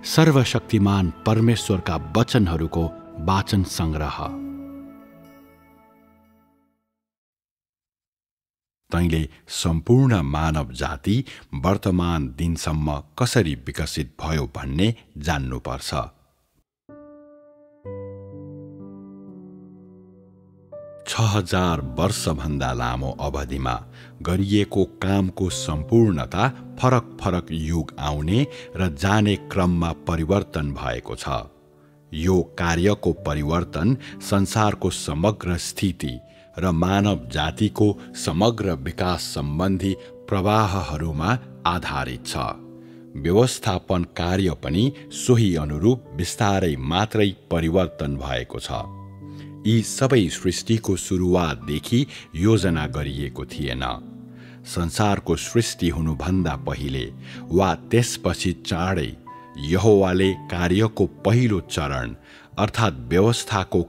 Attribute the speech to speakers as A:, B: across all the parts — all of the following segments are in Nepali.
A: सर्वशक्तिमान परमेश्वरका वचनहरूको वाचन संग्रह। तैँले सम्पूर्ण मानव जाति वर्तमान दिनसम्म कसरी विकसित भयो भन्ने जान्नुपर्छ। छ 6000 वर्षभन्दा लामो अवधिमा गरिएको कामको सम्पूर्णता फरक फरक युग आउने र जाने क्रममा परिवर्तन भएको छ। यो कार्यको परिवर्तन संसारको समग्र स्थिति र मानव जातिको समग्र विकास सम्बन्धी प्रवाहहरूमा आधारित छ। व्यवस्थापन कार्य पनि सोही अनुरूप बिस्तारै मात्रै परिवर्तन भएको छ। यी सबै सृष्टिको सुरुवातदेखि योजना गरिएको थिएन। संसारको सृष्टि हुनुभन्दा पहिले वा त्यसपछि चाँडै यहोवाले कार्यको पहिलो चरण अर्थात् व्यवस्थाको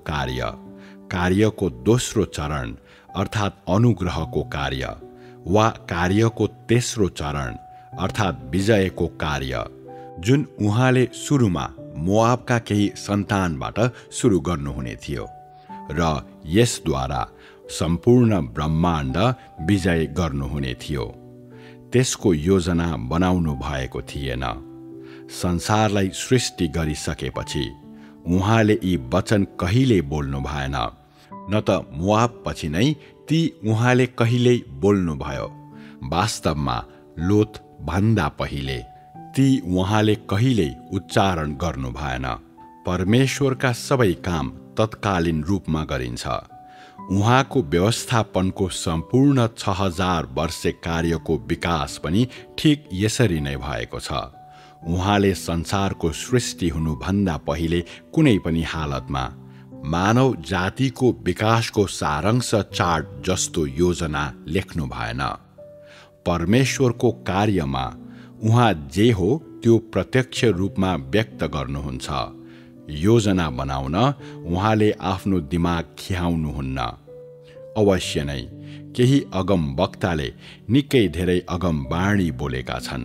A: कार्यको दोस्रो चरण अर्थात् अनुग्रहको कार्य वा कार्यको तेस्रो चरण अर्थात् विजयको कार्य, जुन उहाँले सुरुमा मोआबका केही सन्तानबाट सुरु गर्नुहुने थियो र यसद्वारा सम्पूर्ण ब्रह्माण्ड विजय गर्नुहुने थियो, त्यसको योजना बनाउनु भएको थिएन। संसारलाई सृष्टि गरिसकेपछि उहाँले यी वचन कहिल्यै बोल्नु भएन, न त मोआब पछि नै ती उहाँले कहिल्यै बोल्नुभयो। वास्तवमा लोत भन्दा पहिले ती उहाँले कहिल्यै उच्चारण गर्नु भएन। परमेश्वरका सबै काम तत्कालीन रूपमा गरिन्छ। उहाँको व्यवस्थापनको सम्पूर्ण 6000 वर्षे कार्यको विकास पनि ठिक यसरी नै भएको छ। उहाँले संसारको सृष्टि हुनुभन्दा पहिले कुनै पनि हालतमा मानव जातिको विकासको सारांश चार्ट जस्तो योजना लेख्नु भएन। परमेश्वरको कार्यमा उहाँ जे हो त्यो प्रत्यक्ष रूपमा व्यक्त गर्नुहुन्छ। योजना बनाउन उहाँले आफ्नो दिमाग खियाउनुहुन्न। अवश्य नै केही अगमवक्ताले निकै धेरै अगमवाणी बोलेका छन्,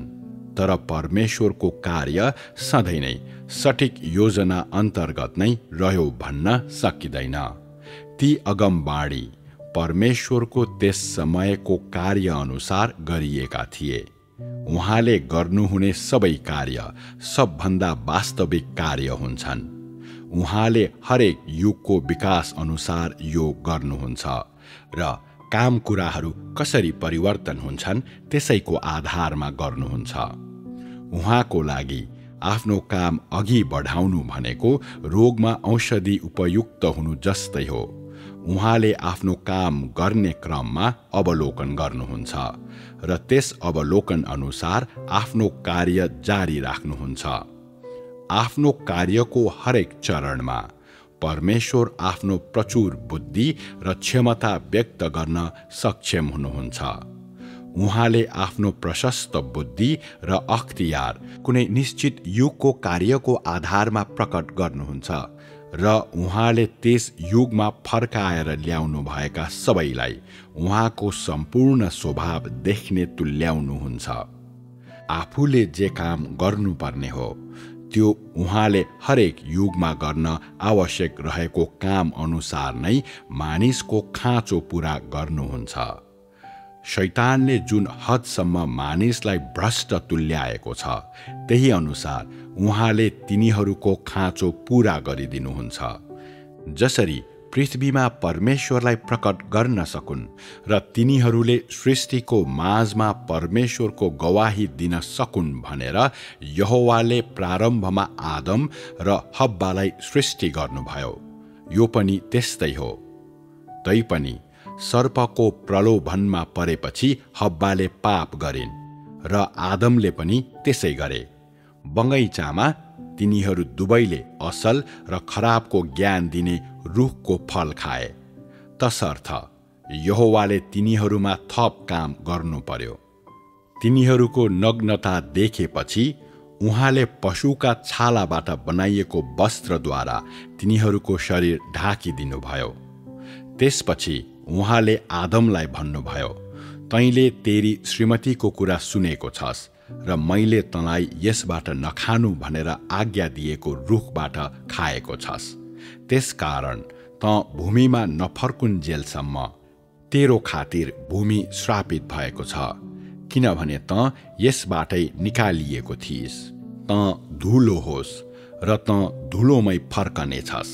A: तर परमेश्वरको कार्य सधैँ नै सठिक योजना अन्तर्गत नै रह्यो भन्न सकिँदैन। ती अगमवाणी परमेश्वरको त्यस समयको कार्य अनुसार गरिएका थिए। उहाँले गर्नुहुने सबै कार्य सबभन्दा वास्तविक कार्य हुन्छन्। उहाँले हरेक युगको विकास अनुसार यो गर्नुहुन्छ र काम कुराहरू कसरी परिवर्तन हुन्छन् त्यसैको आधारमा गर्नुहुन्छ। उहाँको लागि आफ्नो काम अघि बढाउनु भनेको रोगमा औषधि उपयुक्त हुनु जस्तै हो। उहाँले आफ्नो काम गर्ने क्रममा अवलोकन गर्नुहुन्छ र त्यस अवलोकन अनुसार आफ्नो कार्य जारी राख्नुहुन्छ। आफ्नो कार्यको हरेक चरणमा परमेश्वर आफ्नो प्रचुर बुद्धि र क्षमता व्यक्त गर्न सक्षम हुनुहुन्छ। उहाँले आफ्नो प्रशस्त बुद्धि र अख्तियार कुनै निश्चित युगको कार्यको आधारमा प्रकट गर्नुहुन्छ र उहाँले त्यस युगमा फर्काएर ल्याउनु भएका सबैलाई उहाँको सम्पूर्ण स्वभाव देख्ने तुल्याउनुहुन्छ। आफूले जे काम गर्नुपर्ने हो त्यो उहाँले हरेक युगमा गर्न आवश्यक रहेको काम अनुसार नै मानिसको खाँचो पूरा गर्नुहुन्छ। शैतानले जुन हदसम्म मानिसलाई भ्रष्ट तुल्याएको छ त्यही अनुसार उहाँले तिनीहरूको खाँचो पूरा गरिदिनुहुन्छ। जसरी पृथ्वीमा परमेश्वरलाई प्रकट गर्न सकुन् र तिनीहरूले सृष्टिको माझमा परमेश्वरको गवाही दिन सकुन् भनेर यहोवाले प्रारम्भमा आदम र हब्बालाई सृष्टि गर्नुभयो। यो पनि त्यस्तै हो। तैपनि सर्पको प्रलोभनमा परेपछि हब्बाले पाप गरिन् र आदमले पनि त्यसै गरे। बगैँचामा तिनीहरू दुवैले असल र खराबको ज्ञान दिने रुखको फल खाए। तसर्थ यहोवाले तिनीहरूमा थप काम गर्नु पर्यो। तिनीहरूको नग्नता देखेपछि उहाँले पशुका छालाबाट बनाइएको वस्त्रद्वारा तिनीहरूको शरीर ढाकिदिनुभयो। त्यसपछि उहाँले आदमलाई भन्नुभयो, तैँले तेरी श्रीमतीको कुरा सुनेको छस् र मैले तँलाई यसबाट नखानु भनेर आज्ञा दिएको रुखबाट खाएको छस्। त्यसकारण तँ भूमिमा नफर्कुन्जेलसम्म तेरो खातिर भूमि श्रापित भएको छ, किनभने तँ यसबाटै निकालिएको थिइस्। तँ धुलो होस् र तँ धुलोमै फर्कनेछस्।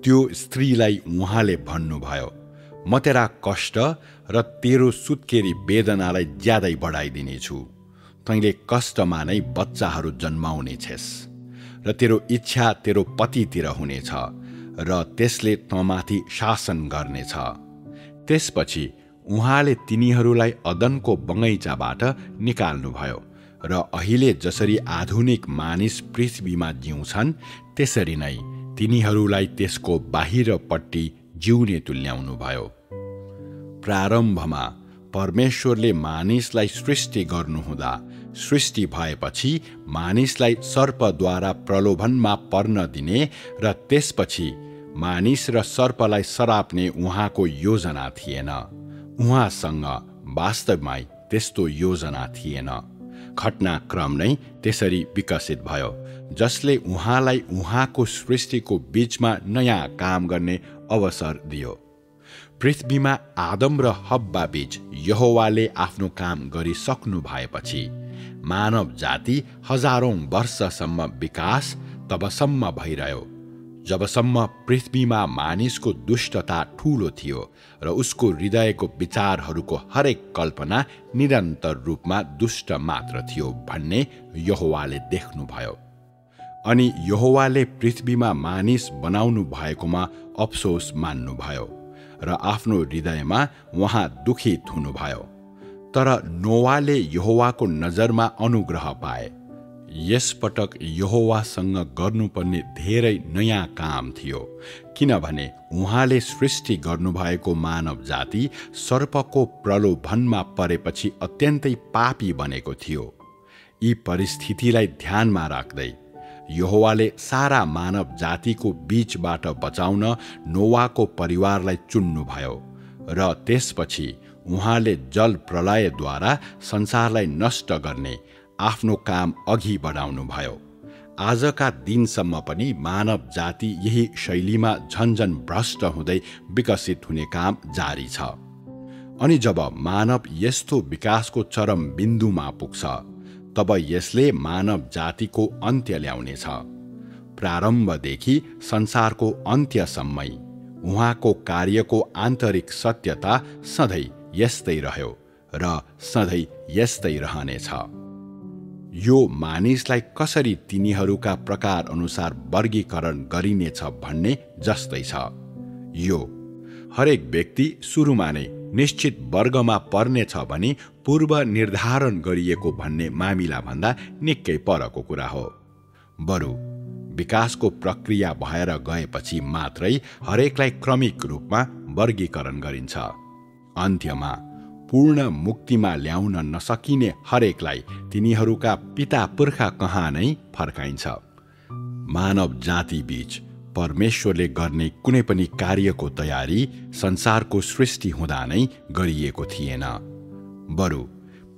A: त्यो स्त्रीलाई उहाँले भन्नुभयो, म तेरा कष्ट र तेरो सुत्केरी वेदनालाई ज्यादै बढाइदिनेछु। तैँले कष्टमा नै बच्चाहरू जन्माउने छेस् र तेरो इच्छा तेरो पतितिर हुनेछ र त्यसले तँमाथि शासन गर्नेछ। त्यसपछि उहाँले तिनीहरूलाई अदनको बगैँचाबाट निकाल्नुभयो र अहिले जसरी आधुनिक मानिस पृथ्वीमा जिउँछन् त्यसरी नै तिनीहरूलाई त्यसको बाहिरपट्टि जिउने तुल्याउनुभयो। प्रारम्भमा परमेश्वरले मानिसलाई सृष्टि गर्नुहुँदा सृष्टि भएपछि मानिसलाई सर्पद्वारा प्रलोभनमा पर्न दिने र त्यसपछि मानिस र सर्पलाई सराप्ने उहाँको योजना थिएन। उहाँसँग वास्तवमै त्यस्तो योजना थिएन। घटनाक्रम नै त्यसरी विकसित भयो, जसले उहाँलाई उहाँको सृष्टिको बीचमा नयाँ काम गर्ने अवसर दियो। पृथ्वीमा आदम र हब्बा बीच यहोवाले आफ्नो काम गरिसक्नु भएपछि मानव जाति हजारौं वर्षसम्म विकास तबसम्म भइरह्यो जबसम्म पृथ्वीमा मानिसको दुष्टता ठूलो थियो र उसको हृदयको विचारहरूको हरेक कल्पना निरन्तर रूपमा दुष्ट मात्र थियो भन्ने यहोवाले देख्नुभयो। अनि यहोवाले पृथ्वीमा मानिस बनाउनु भएकोमा अफसोस मान्नुभयो र आफ्नो हृदयमा उहाँ दुखित हुनुभयो। तर नोवाले यहोवाको नजरमा अनुग्रह पाए। यसपटक यहोवासँग गर्नुपर्ने धेरै नयाँ काम थियो, किनभने उहाँले सृष्टि गर्नुभएको मानव जाति सर्पको प्रलोभनमा परेपछि अत्यन्तै पापी बनेको थियो। यी परिस्थितिलाई ध्यानमा राख्दै यहोवाले सारा मानव जातिको बीचबाट बचाउन नोवाको परिवारलाई चुन्नुभयो र त्यसपछि उहाँले जल प्रलयद्वारा संसारलाई नष्ट गर्ने आफ्नो काम अघि बढाउनुभयो। आजका दिनसम्म पनि मानव जाति यही शैलीमा झन्झन भ्रष्ट हुँदै विकसित हुने काम जारी छ। अनि जब मानव यस्तो विकासको चरम बिन्दुमा पुग्छ तब यसले मानव जातिको अन्त्य ल्याउनेछ। प्रारम्भदेखि संसारको अन्त्यसम्मै उहाँको कार्यको आन्तरिक सत्यता सधैँ यस्तै रह्यो र सधैँ यस्तै रहनेछ। यो मानिसलाई कसरी तिनीहरूका प्रकार अनुसार वर्गीकरण गरिनेछ भन्ने जस्तै छ। यो हरेक व्यक्ति सुरुमा नै निश्चित वर्गमा पर्नेछ भनी पूर्व निर्धारण गरिएको भन्ने मामिला भन्दा निकै परको कुरा हो। बरु विकासको प्रक्रिया भएर गएपछि मात्रै हरेकलाई क्रमिक रूपमा वर्गीकरण गरिन्छ। अन्त्यमा पूर्ण मुक्तिमा ल्याउन नसकिने हरेकलाई तिनीहरूका पिता पुर्खा कहाँ नै फर्काइन्छ। मानव जाति बीच परमेश्वरले गर्ने कुनै पनि कार्यको तयारी संसारको सृष्टि हुँदा नै गरिएको थिएन। बरु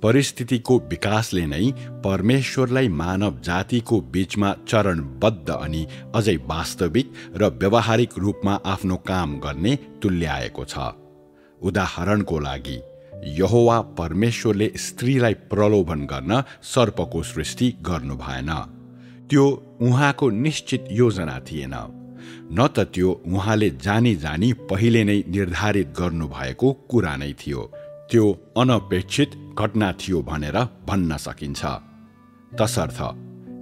A: परिस्थितिको विकासले नै परमेश्वरलाई मानव जातिको बीचमा चरणबद्ध अनि अझै वास्तविक र व्यावहारिक रूपमा आफ्नो काम गर्ने तुल्याएको छ। उदाहरणको लागि यहोवा परमेश्वरले स्त्रीलाई प्रलोभन गर्न सर्पको सृष्टि गर्नु भएन। त्यो उहाँको निश्चित योजना थिएन, न त त्यो उहाँले जानी जानी पहिले नै निर्धारित गर्नुभएको कुरा नै थियो। त्यो अनपेक्षित घटना थियो भनेर भन्न सकिन्छ। तसर्थ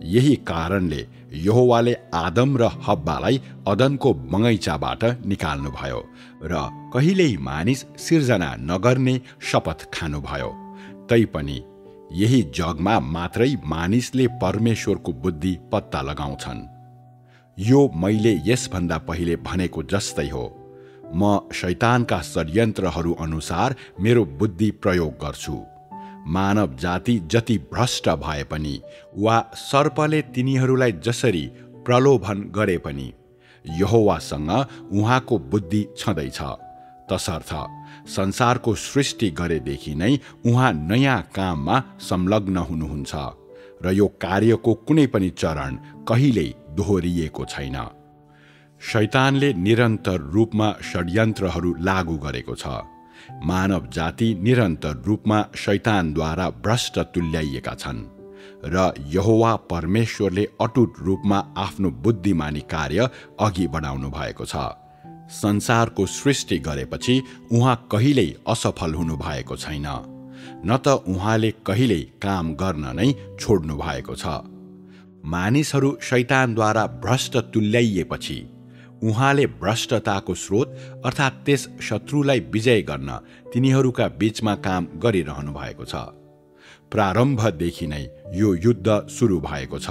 A: यही कारणले यहोवाले आदम र हब्बालाई अदनको बगैँचाबाट निकाल्नुभयो र कहिल्यै मानिस सिर्जना नगर्ने शपथ खानुभयो। तैपनि यही जगमा मात्रै मानिसले परमेश्वरको बुद्धि पत्ता लगाउँछन्। यो मैले यसभन्दा पहिले भनेको जस्तै हो। म शैतानका षड्यन्त्रहरू अनुसार मेरो बुद्धि प्रयोग गर्छु। मानव जाति जति भ्रष्ट भए पनि वा सर्पले तिनीहरूलाई जसरी प्रलोभन गरे पनि यहोवासँग उहाँको बुद्धि छँदैछ। तसर्थ संसारको सृष्टि गरेदेखि नै उहाँ नयाँ काममा संलग्न हुनुहुन्छ र यो कार्यको कुनै पनि चरण कहिल्यै दोहोरिएको छैन। शैतानले निरन्तर रूपमा षड्यन्त्रहरू लागू गरेको छ। मानव जाति निरन्तर रूपमा शैतानद्वारा भ्रष्ट तुल्याइएका छन् र यहोवा परमेश्वरले अटुट रूपमा आफ्नो बुद्धिमानी कार्य अघि बढाउनु भएको छ। संसारको सृष्टि गरेपछि उहाँ कहिल्यै असफल हुनु भएको छैन, न त उहाँले कहिल्यै काम गर्न नै छोड्नु भएको छ। मानिसहरू शैतानद्वारा भ्रष्ट तुल्याइएपछि उहाँले भ्रष्टताको स्रोत अर्थात् त्यस शत्रुलाई विजय गर्न तिनीहरूका बीचमा काम गरिरहनु भएको छ। प्रारम्भदेखि नै यो युद्ध सुरु भएको छ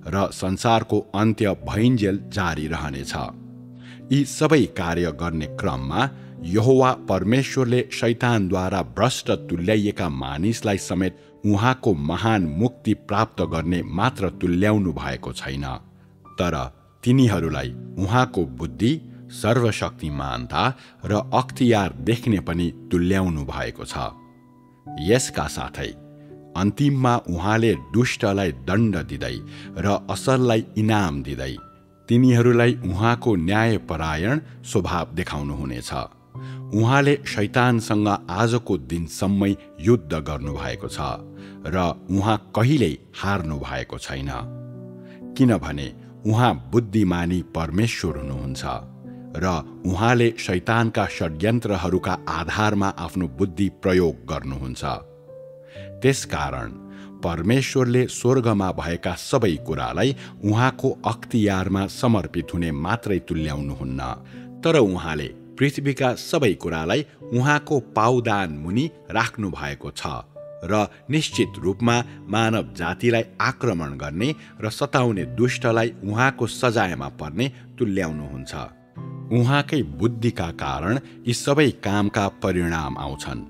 A: र संसारको अन्त्य भइन्जेल जारी रहनेछ। यी सबै कार्य गर्ने क्रममा यहोवा परमेश्वरले शैतानद्वारा भ्रष्ट तुल्याइएका मानिसलाई समेत उहाँको महान मुक्ति प्राप्त गर्ने मात्र तुल्याउनु भएको छैन, तर तिनीहरूलाई उहाँको बुद्धि, सर्वशक्तिमानता र अख्तियार देख्ने पनि तुल्याउनु भएको छ। यसका साथै अन्तिममा उहाँले दुष्टलाई दण्ड दिँदै र असललाई इनाम दिँदै तिनीहरूलाई उहाँको न्यायपरायण स्वभाव देखाउनुहुनेछ। उहाँले शैतानसँग आजको दिनसम्मै युद्ध गर्नुभएको छ र उहाँ कहिल्यै हार्नु भएको छैन, किनभने उहाँ बुद्धिमानी परमेश्वर हुनुहुन्छ र उहाँले शैतानका षड्यन्त्रहरूका आधारमा आफ्नो बुद्धि प्रयोग गर्नुहुन्छ। त्यसकारण परमेश्वरले स्वर्गमा भएका सबै कुरालाई उहाँको अख्तियारमा समर्पित हुने मात्रै तुल्याउनुहुन्न, तर उहाँले पृथ्वीका सबै कुरालाई उहाँको पाउदान मुनि राख्नु भएको छ र निश्चित रूपमा मानव जातिलाई आक्रमण गर्ने र सताउने दुष्टलाई उहाँको सजायमा पर्ने तुल्याउनुहुन्छ। उहाँकै बुद्धिका कारण यी सबै कामका परिणाम आउँछन्।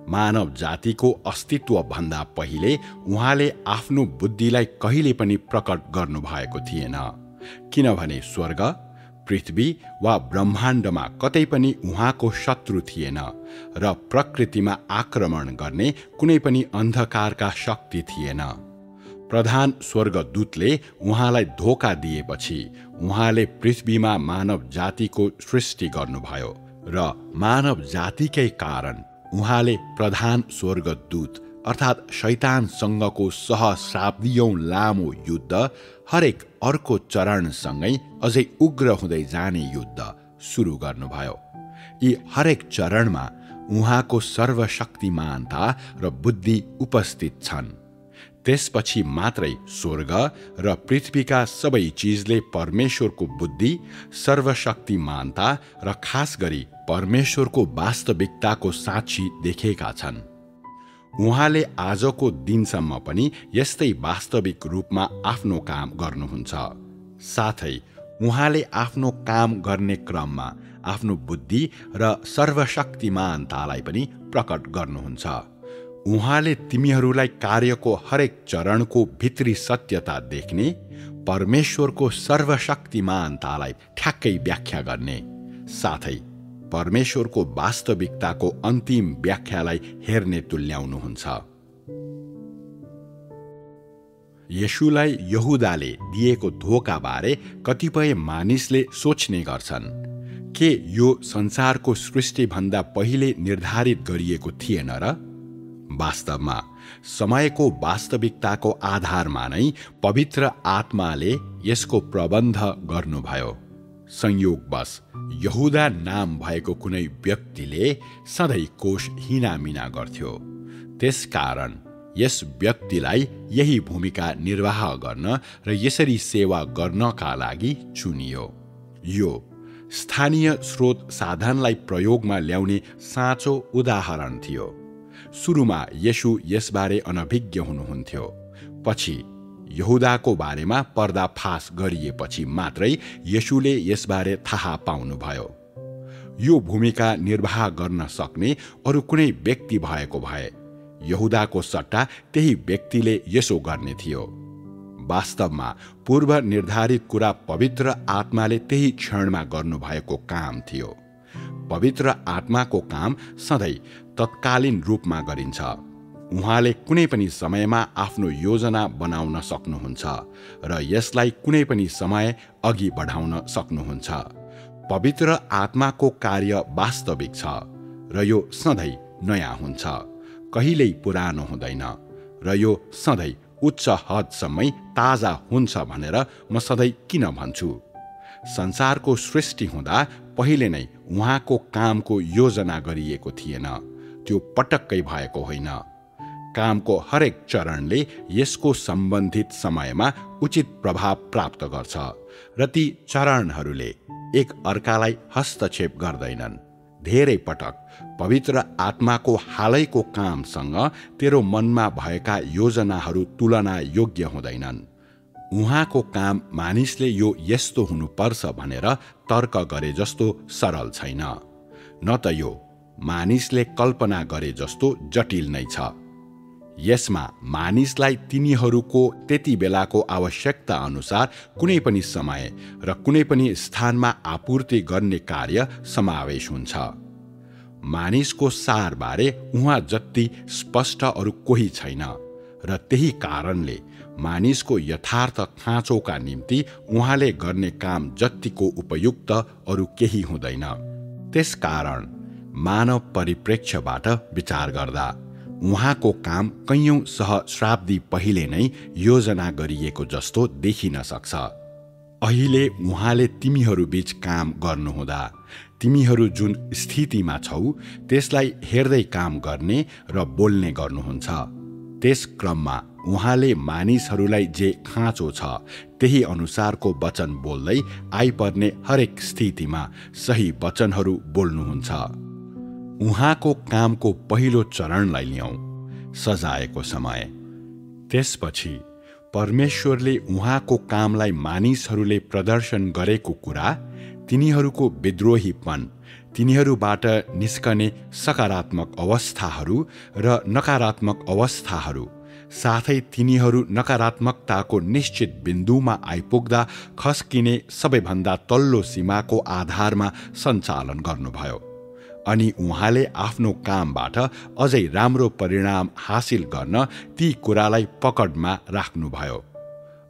A: मानव जातिको अस्तित्व भन्दा पहिले उहाँले आफ्नो बुद्धिलाई कहिले पनि प्रकट गर्नुभएको थिएन, किनभने स्वर्ग, पृथ्वी वा ब्रह्माण्डमा कतै पनि उहाँको शत्रु थिएन र प्रकृतिमा आक्रमण गर्ने कुनै पनि अन्धकारका शक्ति थिएन। प्रधान स्वर्गदूतले उहाँलाई धोका दिएपछि उहाँले पृथ्वीमा मानव जातिको सृष्टि गर्नुभयो र मानव जातिकै कारण उहाँले प्रधान स्वर्गदूत अर्थात् शैतानसँगको सहस्राब्दीयौं लामो युद्ध हरेक अर्को चरणसँगै अझै उग्र हुँदै जाने युद्ध सुरु गर्नुभयो। यी हरेक चरणमा उहाँको सर्वशक्तिमानता र बुद्धि उपस्थित छन्। त्यसपछि मात्रै स्वर्ग र पृथ्वीका सबै चिजले परमेश्वरको बुद्धि, सर्वशक्तिमानता र खास गरी परमेश्वरको वास्तविकताको साक्षी देखेका छन्। उहाँले आजको दिनसम्म पनि यस्तै वास्तविक रूपमा आफ्नो काम गर्नुहुन्छ। साथै उहाँले आफ्नो काम गर्ने क्रममा आफ्नो बुद्धि र सर्वशक्तिमानतालाई पनि प्रकट गर्नुहुन्छ। उहाँले तिमीहरूलाई कार्यको हरेक चरणको भित्री सत्यता देख्ने, परमेश्वरको सर्वशक्तिमानतालाई ठ्याक्कै व्याख्या गर्ने, साथै परमेश्वरको वास्तविकताको अन्तिम व्याख्यालाई हेर्ने तुल्याउनुहुन्छ। येशूलाई यहुदाले दिएको धोकाबारे कतिपय मानिसले सोच्ने गर्छन्, के यो संसारको सृष्टिभन्दा पहिले निर्धारित गरिएको थिएन र? वास्तवमा समयको वास्तविकताको आधारमा नै पवित्र आत्माले यसको प्रबन्ध गर्नुभयो। संयोगवश यहुदा नाम भएको कुनै व्यक्तिले सधैँ कोष हिनामिना गर्थ्यो। त्यसकारण यस व्यक्तिलाई यही भूमिका निर्वाह गर्न र यसरी सेवा गर्नका लागि चुनियो। यो स्थानीय स्रोत साधनलाई प्रयोगमा ल्याउने साँचो उदाहरण थियो। सुरुमा येशू यसबारे अनभिज्ञ हुनुहुन्थ्यो। पछि यहुदाको बारेमा पर्दाफास गरिएपछि मात्रै येशूले यसबारे थाहा पाउनुभयो। यो भूमिका निर्वाह गर्न सक्ने अरू कुनै व्यक्ति भएको भए यहुदाको सट्टा त्यही व्यक्तिले यसो गर्ने थियो। वास्तवमा पूर्व निर्धारित कुरा पवित्र आत्माले त्यही क्षणमा गर्नुभएको काम थियो। पवित्र आत्माको काम सधैँ तत्कालीन रूपमा गरिन्छ। उहाँले कुनै पनि समयमा आफ्नो योजना बनाउन सक्नुहुन्छ र यसलाई कुनै पनि समय अघि बढाउन सक्नुहुन्छ। पवित्र आत्माको कार्य वास्तविक छ र यो सधैँ नयाँ हुन्छ, कहिल्यै पुरानो हुँदैन र यो सधैँ उच्च हदसम्मै ताजा हुन्छ भनेर म सधैँ किन भन्छु? संसारको सृष्टि हुँदा पहिले नै उहाँको कामको योजना गरिएको थिएन। त्यो पटक्कै भएको होइन। कामको हरेक चरणले यसको सम्बन्धित समयमा उचित प्रभाव प्राप्त गर्छ र ती चरणहरूले एक अर्कालाई हस्तक्षेप गर्दैनन्। धेरै पटक पवित्र आत्माको हालैको कामसँग तेरो मनमा भएका योजनाहरू तुलना योग्य हुँदैनन्। उहाँको काम मानिसले यो यस्तो हुनुपर्छ भनेर तर्क गरे जस्तो सरल छैन, न त यो मानिसले कल्पना गरे जस्तो जटिल नै छ। यसमा मानिसलाई तिनीहरूको त्यति बेलाको आवश्यकता अनुसार कुनै पनि समय र कुनै पनि स्थानमा आपूर्ति गर्ने कार्य समावेश हुन्छ। मानिसको सारबारे उहाँ जति स्पष्ट अरू कोही छैन र त्यही कारणले मानिसको यथार्थ खाँचोका निम्ति उहाँले गर्ने काम जतिको उपयुक्त अरू केही हुँदैन। त्यसकारण मानव परिप्रेक्ष्यबाट विचार गर्दा उहाँको काम कैयौं सहस्राब्दी पहिले नै योजना गरिएको जस्तो देखिन सक्छ। अहिले उहाँले तिमीहरू बीच काम गर्नुहुँदा तिमीहरू जुन स्थितिमा छौ त्यसलाई हेर्दै काम गर्ने र बोल्ने गर्नुहुन्छ। त्यस क्रममा उहाँले मानिसहरूलाई जे खाँचो छ त्यही अनुसारको वचन बोल्दै आइपर्ने हरेक स्थितिमा सही वचनहरू बोल्नुहुन्छ। उहाँको कामको पहिलो चरणलाई लियौं, सजाएको समय। त्यसपछि परमेश्वरले उहाँको कामलाई मानिसहरूले प्रदर्शन गरेको कुरा, तिनीहरूको विद्रोहीपन, तिनीहरूबाट निस्कने सकारात्मक अवस्थाहरू र नकारात्मक अवस्थाहरू, साथै तिनीहरू नकारात्मकताको निश्चित बिन्दुमा आइपुग्दा खस्किने सबैभन्दा तल्लो सीमाको आधारमा सञ्चालन गर्नुभयो। अनि उहाँले आफ्नो कामबाट अझै राम्रो परिणाम हासिल गर्न ती कुरालाई पकडमा राख्नुभयो।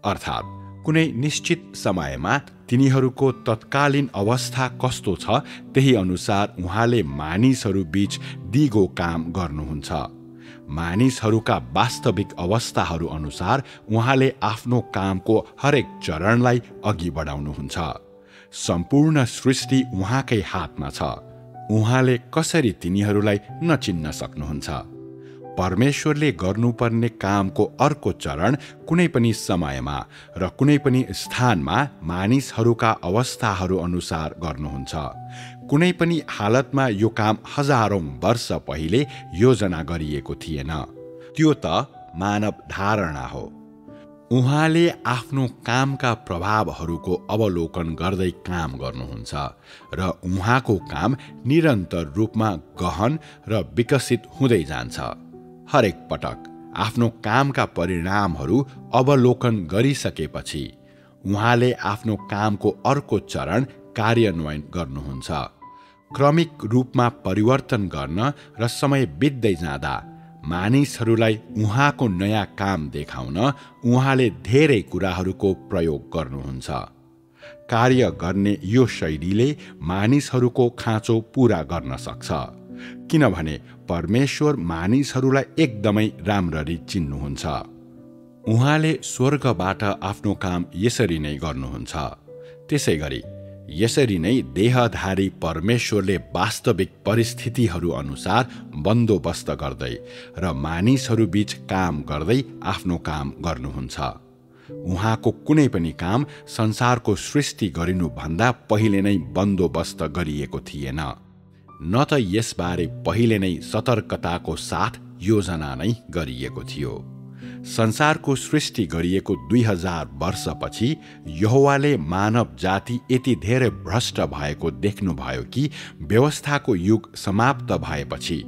A: अर्थात् कुनै निश्चित समयमा तिनीहरूको तत्कालीन अवस्था कस्तो छ त्यही अनुसार उहाँले मानिसहरू बीच दिगो काम गर्नुहुन्छ। मानिसहरूका वास्तविक अवस्थाहरू अनुसार उहाँले आफ्नो कामको हरेक चरणलाई अघि बढाउनुहुन्छ। सम्पूर्ण सृष्टि उहाँकै हातमा छ। उहाँले कसरी तिनीहरूलाई नचिन्न सक्नुहुन्छ? परमेश्वरले गर्नुपर्ने कामको अर्को चरण कुनै पनि समयमा र कुनै पनि स्थानमा मानिसहरूका अवस्थाहरू अनुसार गर्नुहुन्छ। कुनै पनि हालतमा यो काम हजारौं वर्ष पहिले योजना गरिएको थिएन। त्यो त मानव धारणा हो। उहाँले आफ्नो कामका प्रभावहरूको अवलोकन गर्दै काम गर्नुहुन्छ र उहाँको काम निरन्तर रूपमा गहन र विकसित हुँदै जान्छ। हरेक पटक आफ्नो कामका परिणामहरू अवलोकन गरिसकेपछि उहाँले आफ्नो कामको अर्को चरण कार्यान्वयन गर्नुहुन्छ। क्रमिक रूपमा परिवर्तन गर्न र समय बित्दै जाँदा मानिसहरूलाई उहाँको नयाँ काम देखाउन उहाँले धेरै कुराहरूको प्रयोग गर्नुहुन्छ। कार्य गर्ने यो शैलीले मानिसहरूको खाँचो पूरा गर्न सक्छ, किनभने परमेश्वर मानिसहरूलाई एकदमै राम्ररी चिन्नुहुन्छ। उहाँले स्वर्गबाट आफ्नो काम यसरी नै गर्नुहुन्छ। त्यसैगरी यसरी नै देहधारी परमेश्वरले वास्तविक परिस्थितिहरू अनुसार बन्दोबस्त गर्दै र मानिसहरू बीच काम गर्दै आफ्नो काम गर्नुहुन्छ। उहाँको कुनै पनि काम संसारको सृष्टि गरिनुभन्दा पहिले नै बन्दोबस्त गरिएको थिएन, न त यसबारे पहिले नै सतर्कताको साथ योजना नै गरिएको थियो। संसारको सृष्टि गरिएको 2000 वर्षपछि यहोवाले मानव जाति यति धेरै भ्रष्ट भएको देख्नुभयो कि व्यवस्थाको युग समाप्त भएपछि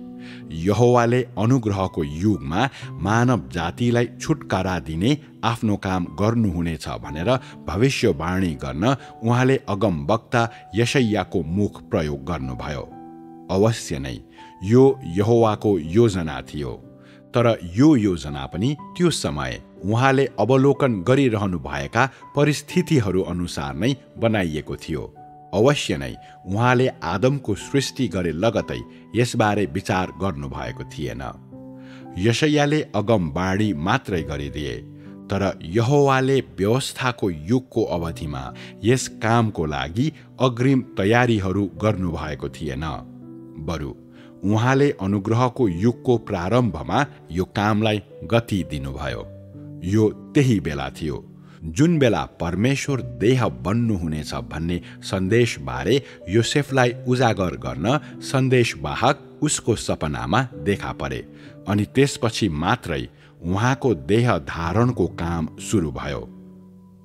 A: यहोवाले अनुग्रहको युगमा मानव जातिलाई छुटकारा दिने आफ्नो काम गर्नुहुनेछ भनेर भविष्यवाणी गर्न उहाँले अगमवक्ता यशायाको मुख प्रयोग गर्नुभयो। अवश्य नै यो यहोवाको योजना थियो, तर यो योजना पनि त्यो समय उहाँले अवलोकन गरिरहनु भएका परिस्थितिहरू अनुसार नै बनाइएको थियो। अवश्य नै उहाँले आदमको सृष्टि गरे लगतै यसबारे विचार गर्नुभएको थिएन। यशायाले अगमबाणी मात्रै गरिदिए, तर यहोवाले व्यवस्थाको युगको अवधिमा यस कामको लागि अग्रिम तयारीहरू गर्नुभएको थिएन। बरु उहाँले अनुग्रहको युगको प्रारम्भमा यो कामलाई गति दिनुभयो। यो त्यही बेला थियो जुन बेला परमेश्वर देह बन्नुहुनेछ भन्ने सन्देशबारे योसेफलाई उजागर गर्न सन्देशवाहक उसको सपनामा देखा परे, अनि त्यसपछि मात्रै उहाँको देह धारणको काम सुरु भयो।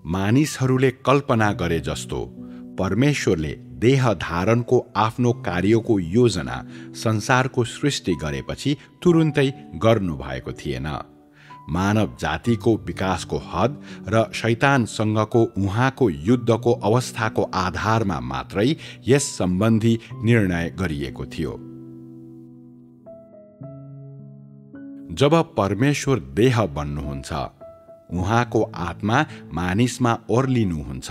A: मानिसहरूले कल्पना गरे जस्तो परमेश्वरले देह धारणको आफ्नो कार्यको योजना संसारको सृष्टि गरेपछि तुरुन्तै गर्नुभएको थिएन। मानव जातिको विकासको हद र शैतानसँगको उहाँको युद्धको अवस्थाको आधारमा मात्रै यस सम्बन्धी निर्णय गरिएको थियो। जब परमेश्वर देह बन्नुहुन्छ, उहाँको आत्मा मानिसमा ओर्लिनुहुन्छ।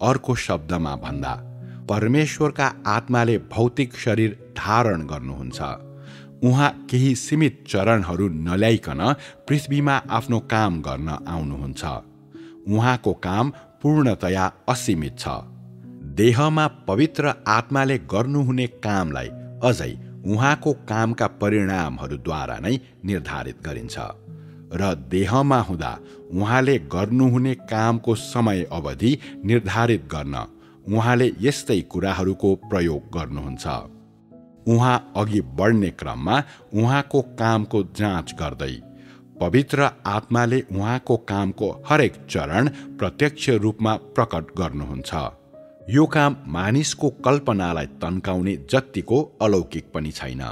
A: अर्को शब्दमा भन्दा परमेश्वरका आत्माले भौतिक शरीर धारण गर्नुहुन्छ। उहाँ केही सीमित चरणहरू नल्याइकन पृथ्वीमा आफ्नो काम गर्न आउनुहुन्छ। उहाँको काम पूर्णतया असीमित छ। देहमा पवित्र आत्माले गर्नुहुने कामलाई अझै उहाँको कामका परिणामहरूद्वारा नै निर्धारित गरिन्छ, र देहमा हुँदा उहाँले गर्नुहुने कामको समय अवधि निर्धारित गर्न उहाँले यस्तै कुराहरूको प्रयोग गर्नुहुन्छ। उहाँ अघि बढ्ने क्रममा उहाँको कामको जाँच गर्दै पवित्र आत्माले उहाँको कामको हरेक चरण प्रत्यक्ष रूपमा प्रकट गर्नुहुन्छ। यो काम मानिसको कल्पनालाई तन्काउने जत्तिको अलौकिक पनि छैन।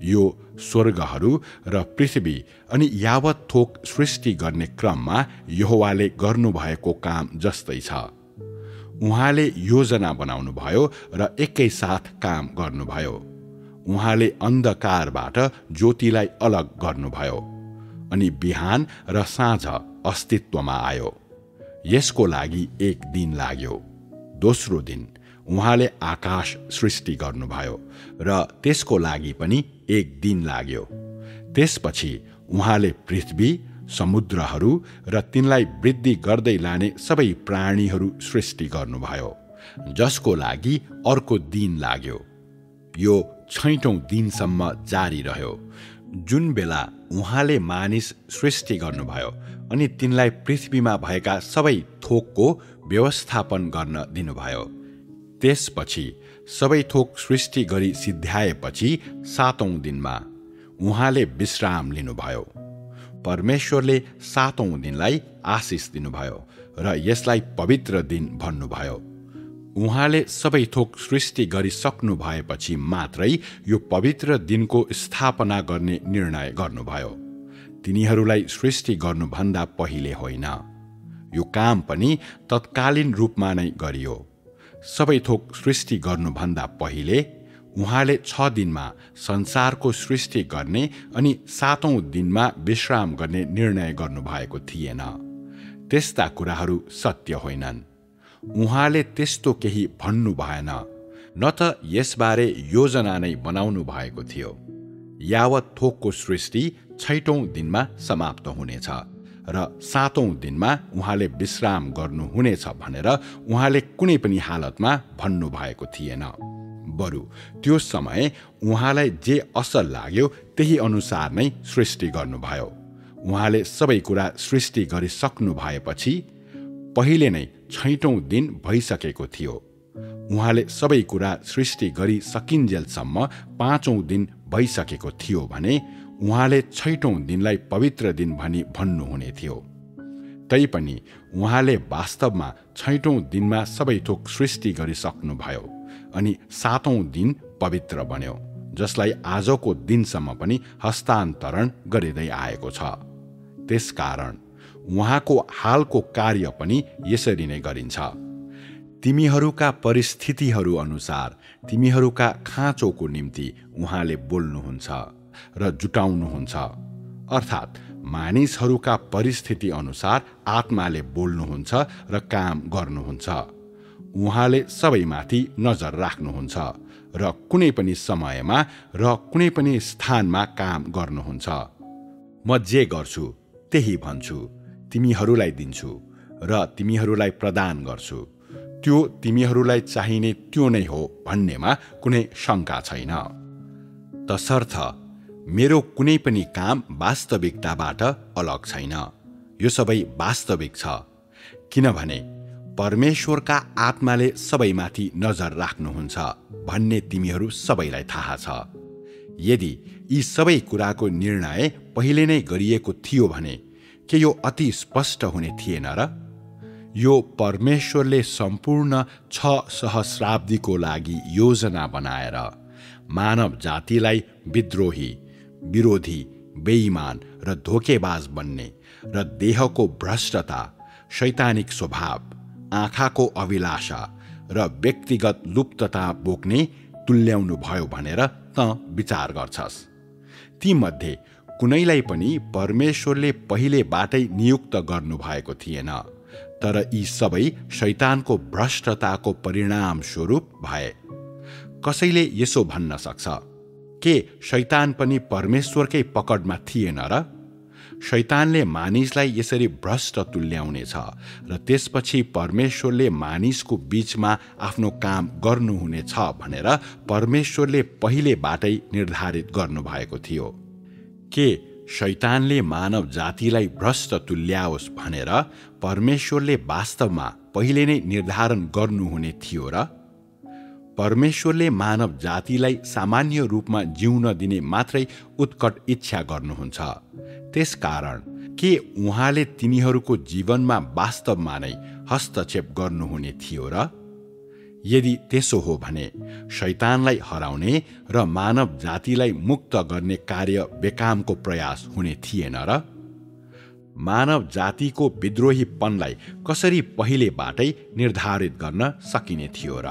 A: यो स्वर्गहरू र पृथ्वी अनि यावत थोक सृष्टि गर्ने क्रममा यहोवाले गर्नुभएको काम जस्तै छ। उहाँले योजना बनाउनुभयो र एकैसाथ काम गर्नुभयो। उहाँले अन्धकारबाट ज्योतिलाई अलग गर्नुभयो, अनि बिहान र साँझ अस्तित्वमा आयो। यसको लागि एक दिन लाग्यो। दोस्रो दिन उहाँले आकाश सृष्टि गर्नुभयो र त्यसको लागि पनि एक दिन लाग्यो। त्यसपछि उहाँले पृथ्वी, समुद्रहरू र तिनलाई वृद्धि गर्दै लाने सबै प्राणीहरू सृष्टि गर्नुभयो, जसको लागि अर्को दिन लाग्यो। यो 6औं दिनसम्म जारी रह्यो, जुन बेला उहाँले मानिस सृष्टि गर्नुभयो अनि तिनलाई पृथ्वीमा भएका सबै थोकको व्यवस्थापन गर्न दिनुभयो। त्यसपछि सबै थोक सृष्टि गरी सिद्ध्याएपछि 7औं दिनमा उहाँले विश्राम लिनुभयो। परमेश्वरले 7औं दिनलाई आशिष दिनुभयो र यसलाई पवित्र दिन भन्नुभयो। उहाँले सबै थोक सृष्टि गरिसक्नु भएपछि मात्रै यो पवित्र दिनको स्थापना गर्ने निर्णय गर्नुभयो। तिनीहरूलाई सृष्टि गर्नुभन्दा पहिले होइन। यो काम पनि तत्कालीन रूपमा नै गरियो। सबै थोक सृष्टि गर्नुभन्दा पहिले उहाँले 6 दिनमा संसारको सृष्टि गर्ने अनि 7औं दिनमा विश्राम गर्ने निर्णय गर्नुभएको थिएन। त्यस्ता कुराहरू सत्य होइनन्। उहाँले त्यस्तो केही भन्नु भएन, न त यसबारे योजना नै बनाउनु भएको थियो। यावत थोकको सृष्टि 6औं दिनमा समाप्त हुनेछ र 7औं दिनमा उहाँले विश्राम गर्नुहुनेछ भनेर उहाँले कुनै पनि हालतमा भन्नु भएको थिएन। बरु त्यो समय उहाँलाई जे असल लाग्यो त्यही अनुसार नै सृष्टि गर्नुभयो। उहाँले सबै कुरा सृष्टि गरिसक्नु भएपछि पहिले नै 6औं दिन भइसकेको थियो। उहाँले सबै कुरा सृष्टि गरिसकिन्जेलसम्म 5औं दिन भइसकेको थियो भने उहाँले 6औं दिनलाई पवित्र दिन भनी भन्नुहुने थियो। तैपनि उहाँले वास्तवमा 6औं दिनमा सबै थोक सृष्टि गरिसक्नुभयो अनि 7औं दिन पवित्र बन्यो, जसलाई आजको दिनसम्म पनि हस्तान्तरण गरिँदै आएको छ। त्यसकारण उहाँको हालको कार्य पनि यसरी नै गरिन्छ। तिमीहरूका परिस्थितिहरू अनुसार तिमीहरूका खाँचोको निम्ति उहाँले बोल्नुहुन्छ र जुटाउनुहुन्छ, अर्थात् मानिसहरूका परिस्थिति अनुसार आत्माले बोल्नुहुन्छ र काम गर्नुहुन्छ। उहाँले सबैमाथि नजर राख्नुहुन्छ र कुनै पनि समयमा र कुनै पनि स्थानमा काम गर्नुहुन्छ। म जे गर्छु त्यही भन्छु, तिमीहरूलाई दिन्छु र तिमीहरूलाई प्रदान गर्छु। त्यो तिमीहरूलाई चाहिने त्यो नै हो भन्नेमा कुनै शङ्का छैन। तसर्थ मेरो कुनै पनि काम वास्तविकताबाट अलग छैन। यो सबै वास्तविक छ, किनभने परमेश्वरका आत्माले सबैमाथि नजर राख्नुहुन्छ भन्ने तिमीहरू सबैलाई थाहा छ। यदि यी सबै कुराको निर्णय पहिले नै गरिएको थियो भने के यो अति स्पष्ट हुने थिएन र? यो परमेश्वरले सम्पूर्ण 6 सहस्राब्दीको लागि योजना बनाएर मानव जातिलाई विद्रोही, विरोधी, बेइमान र धोकेबाज बन्ने र देहको भ्रष्टता, शैतानिक स्वभाव, आँखाको अभिलाषा र व्यक्तिगत लुप्तता बोक्ने तुल्याउनु भयो भनेर त विचार गर्छस्। तीमध्ये कुनैलाई पनि परमेश्वरले पहिलेबाटै नियुक्त गर्नुभएको थिएन, तर यी सबै शैतानको भ्रष्टताको परिणाम स्वरूप भए। कसैले यसो भन्न सक्छ, के शैतान पनि परमेश्वरकै पकडमा थिएन र? शैतानले मानिसलाई यसरी भ्रष्ट तुल्याउनेछ र त्यसपछि परमेश्वरले मानिसको बीचमा आफ्नो काम गर्नुहुनेछ भनेर परमेश्वरले पहिलेबाटै निर्धारित गर्नुभएको थियो। के शैतानले मानव जातिलाई भ्रष्ट तुल्याओस् भनेर परमेश्वरले वास्तवमा पहिले नै निर्धारण गर्नुहुने थियो र? परमेश्वरले मानव जातिलाई सामान्य रूपमा जिउन दिने मात्रै उत्कट इच्छा गर्नुहुन्छ। त्यसकारण के उहाँले तिनीहरूको जीवनमा वास्तवमा नै हस्तक्षेप गर्नुहुने थियो र? यदि त्यसो हो भने शैतानलाई हराउने र मानव जातिलाई मुक्त गर्ने कार्य बेकामको प्रयास हुने थिएन र? मानव जातिको विद्रोहीपनलाई कसरी पहिलेबाटै निर्धारित गर्न सकिने थियो र?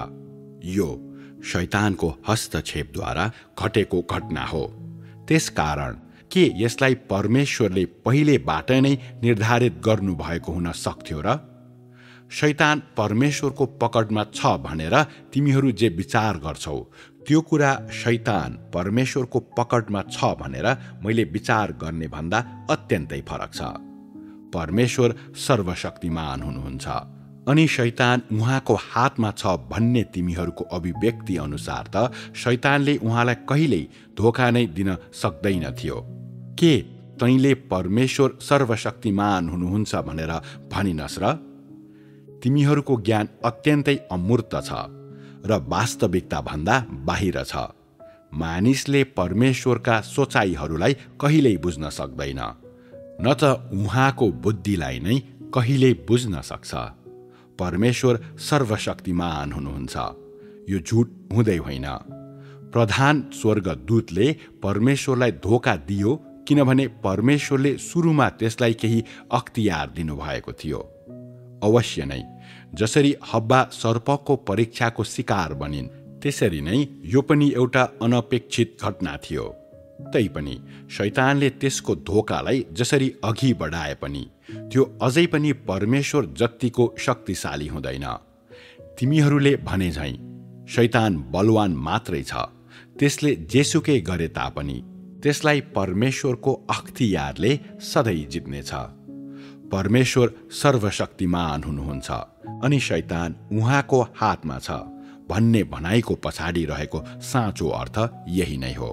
A: यो शैतानको हस्तक्षेपद्वारा घटेको घटना हो। त्यसकारण के यसलाई परमेश्वरले पहिलेबाट नै निर्धारित गर्नुभएको हुन सक्थ्यो र? शैतान परमेश्वरको पकडमा छ भनेर तिमीहरू जे विचार गर्छौ त्यो कुरा शैतान परमेश्वरको पकडमा छ भनेर मैले विचार गर्ने भन्दा अत्यन्तै फरक छ। परमेश्वर सर्वशक्तिमान हुनुहुन्छ अनि शैतान उहाँको हातमा छ भन्ने तिमीहरूको अभिव्यक्ति अनुसार त शैतानले उहाँलाई कहिल्यै धोका नै दिन सक्दैन थियो। के तैँले परमेश्वर सर्वशक्तिमान हुनुहुन्छ भनेर भनिनस् र? तिमीहरूको ज्ञान अत्यन्तै अमूर्त छ र वास्तविकता भन्दा बाहिर छ। मानिसले परमेश्वरका सोचाइहरूलाई कहिल्यै बुझ्न सक्दैन, न त उहाँको बुद्धिलाई नै कहिल्यै बुझ्न सक्छ। परमेश्वर सर्वशक्तिमान हुनुहुन्छ, यो झुट हुँदै होइन। प्रधान स्वर्गदूतले परमेश्वरलाई धोका दियो किनभने परमेश्वरले सुरुमा त्यसलाई केही अख्तियार दिनुभएको थियो। अवश्य नै जसरी हब्बा सर्पको परीक्षाको शिकार बनिन् त्यसरी नै यो पनि एउटा अनपेक्षित घटना थियो। तैपनि शैतानले त्यसको धोकालाई जसरी अघि बढाए पनि त्यो अझै पनि परमेश्वर जत्तिको शक्तिशाली हुँदैन। तिमीहरूले भने झैं शैतान बलवान मात्रै छ, त्यसले जेसुकै गरे तापनि त्यसलाई परमेश्वरको अख्तियारले सधैँ जित्नेछ। परमेश्वर सर्वशक्तिमान हुनुहुन्छ अनि शैतान उहाँको हातमा छ भन्ने भनाइको पछाडि रहेको साँचो अर्थ यही नै हो।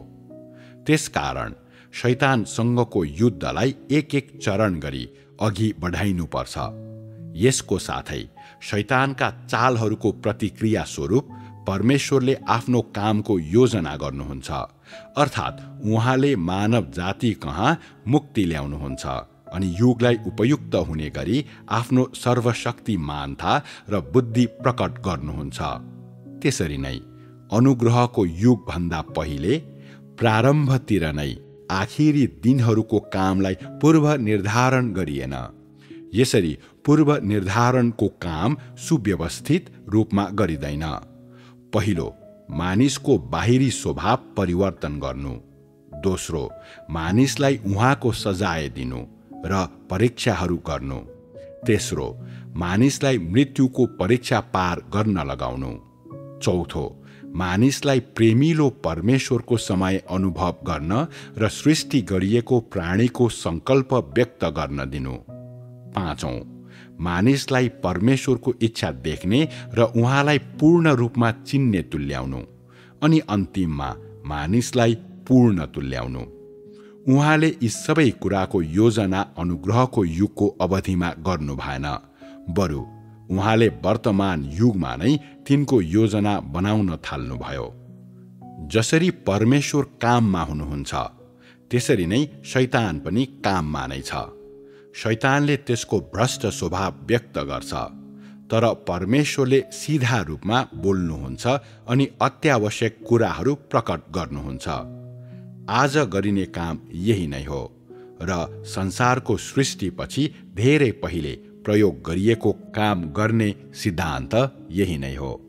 A: त्यसकारण शैतानसँगको युद्धलाई एक एक चरण गरी अघि बढाइनुपर्छ। यसको साथै शैतानका चालहरूको प्रतिक्रिया स्वरूप परमेश्वरले आफ्नो कामको योजना गर्नुहुन्छ, अर्थात् उहाँले मानव जाति कहाँ मुक्ति ल्याउनुहुन्छ अनि युगलाई उपयुक्त हुने गरी आफ्नो सर्वशक्तिमानता र बुद्धि प्रकट गर्नुहुन्छ। त्यसरी नै अनुग्रहको युगभन्दा पहिले प्रारम्भतिर नै आखिरी दिनहरूको कामलाई पूर्व निर्धारण गरिएन। यसरी पूर्व निर्धारणको काम सुव्यवस्थित रूपमा गरिँदैन। पहिलो, मानिसको बाहिरी स्वभाव परिवर्तन गर्नु। दोस्रो, मानिसलाई उहाँको सजाय दिनु र परीक्षाहरू गर्नु। तेस्रो, मानिसलाई मृत्युको परीक्षा पार गर्न लगाउनु। चौथो, मानिसलाई प्रेमिलो परमेश्वरको समय अनुभव गर्न र सृष्टि गरिएको प्राणीको सङ्कल्प व्यक्त गर्न दिनु। पाँचौं, मानिसलाई परमेश्वरको इच्छा देख्ने र उहाँलाई पूर्ण रूपमा चिन्ने तुल्याउनु। अनि अन्तिममा मानिसलाई पूर्ण तुल्याउनु। उहाँले यी सबै कुराको योजना अनुग्रहको युगको अवधिमा गर्नु भएन, बरु उहाँले वर्तमान युगमा नै तिनको योजना बनाउन थाल्नुभयो। जसरी परमेश्वर काममा हुनुहुन्छ त्यसरी नै शैतान पनि काममा नै छ। शैतानले त्यसको भ्रष्ट स्वभाव व्यक्त गर्छ, तर परमेश्वरले सिधा रूपमा बोल्नुहुन्छ अनि अत्यावश्यक कुराहरू प्रकट गर्नुहुन्छ। आज गरिने काम यही नै हो र संसारको सृष्टिपछि धेरै पहिले प्रयोग गरिएको काम गर्ने सिद्धान्त यही नै हो।